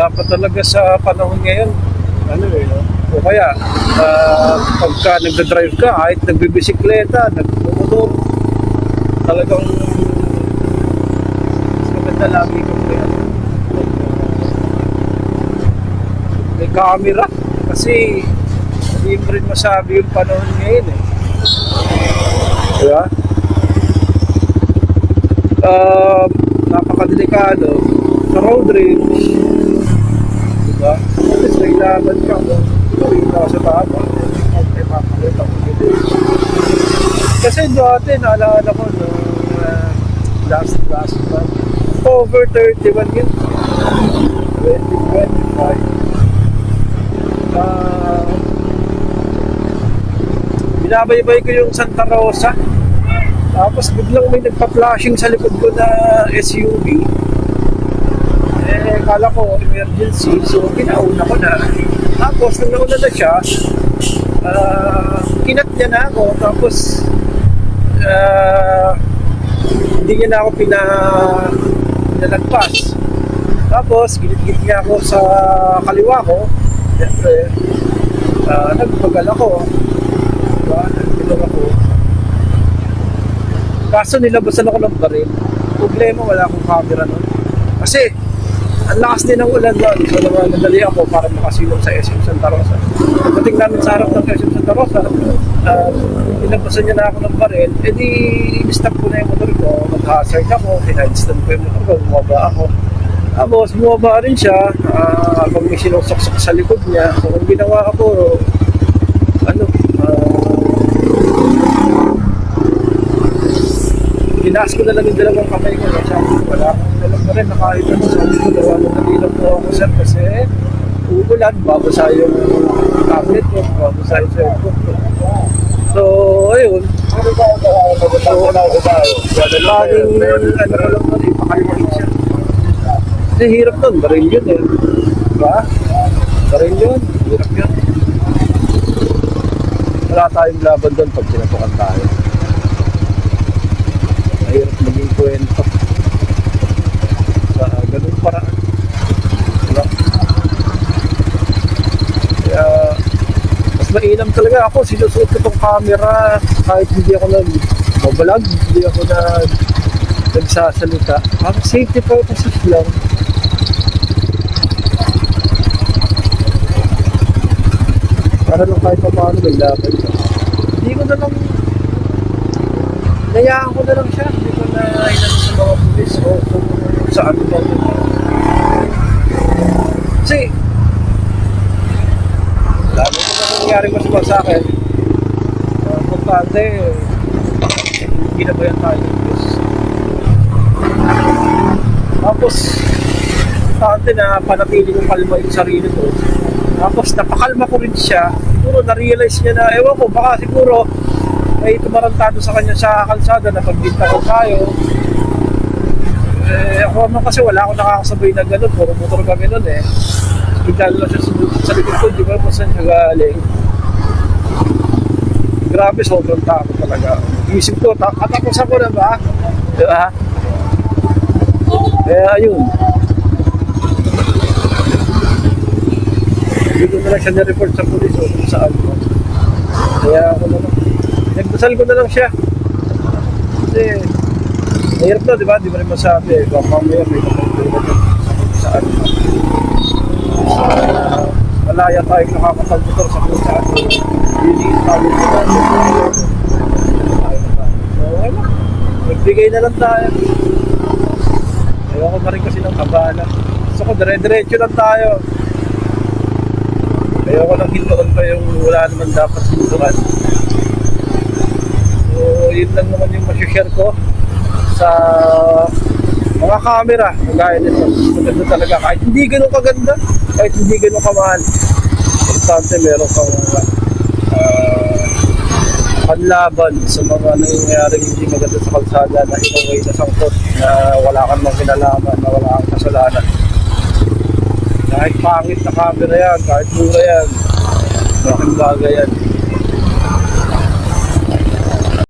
dapat talaga sa panahon ngayon, ano eh, no? O kaya, pagka nagda-drive ka, kahit nagbibisikleta, nagmumotor, talagang mas maganda lagi kung may camera. Kasi, hindi mo rin masabi yung panahon ngayon eh. Diba? Napakadelikado sa road rage, diba? At may laban ka mo, gawin ka sa tama, ay makakita ko dito. Kasi dati naalala ko last month, over 31 yun, 2025. Binabaybay ko yung Santa Rosa. Tapos biglang may nagpa-flashing sa likod ko na SUV. Kala ko emergency, so kinauna ko na. Tapos nung nauna na siya, kinat niya na ako. Tapos hindi niya na ako pinalagpas. Tapos ginit-git niya ako sa kaliwa ko. Siyempre, nagpagal ako. Diba? Nagpagal ako. Kaso nilabasan ako ng baril. Problema, wala akong camera nun. Kasi, ang lakas din ng ulan doon. So, nadali ako para makasilong sa SM Santa Rosa. Pagdating namin sa harap ng SM Santa Rosa, nilabasan niya na ako ng baril. E di, in-stop ko na yung motor ko. Mag-hazard ako, pinag-stand ko yung motor ko, bumaba ako. Tapos, bumaba rin siya. Habang may sinusok-sok sa likod niya. So, ang ginawa ako, tinaas ko na lang yung dalawang kamay ko. Sabi ko, wala akong dalang na rin. Nakahit ako. Sabi ko, dawa na nalilang po ako, sir. Kasi uulan, babasa yung tablet ko, babasa yung cellphone ko. So, ayun. So, laging, ano ko lang nun, ipakalmahin siya. Kasi hirap nun, baril yun eh. Diba? Baril yun, hirap yun. Wala tayong laban doon pag sinatukan tayo. Mahirap maging kwento sa ganung paraan, diba? Kaya mas mainam talaga ako, sinusuot ko tong camera kahit hindi ako nag-vlog, hindi ako nagsasalita. Ang safety purposes lang. Para lang kahit pa paano may laban. Hindi ko na lang, nayaan ko na lang siya. Hindi ko na inano sa mga pulis o kung saan ba yun. Kasi lalo ko na nangyari masama sa akin. Pagkante, ginabayan tayo ng Diyos. Tapos pagkante na panatili kong kalma yung sarili ko. Tapos napakalma ko rin siya. Siguro na-realize niya na, ewan ko, baka siguro may tumarantado sa kanya sa kalsada na pagbinta ko tayo. Ako naman kasi wala akong nakakasabay na gano'n. Puro motor kami nun eh. Bigla lang siya sa likod ko, di ba kung saan siya galing. Grabe, sobrang takot talaga. Isip ko, katapusan ko na ba? Diba? Ayun. Dito na lang siya na-report sa pulis o kung saan. Kaya ako na lang. Nagdasal ko na lang siya. Kasi, mahirap na, di ba? Di ba rin masabi. Baka mamaya may kapag saan. Malaya tayong nakakapag-motor sa kung saan. Liliit tayo sa natin. So, ano? Nagbigay na lang tayo. Ayoko na rin kasi ng kabala. Gusto ko, dire-diretso lang tayo. Ayoko lang hintuan pa yung wala naman dapat hintuan. So, yun lang naman yung masishare ko sa mga camera. Magaya nito. Maganda talaga. Kahit hindi ganun kaganda, kahit hindi ganun kamahal. Importante meron kang panlaban sa mga nangyayaring hindi maganda sa kalsada na ikaw ay nasangkot, na wala kang mang kinalaman, na wala kang kasalanan. Kahit pangit na camera yan, kahit mura yan, malaking bagay yan.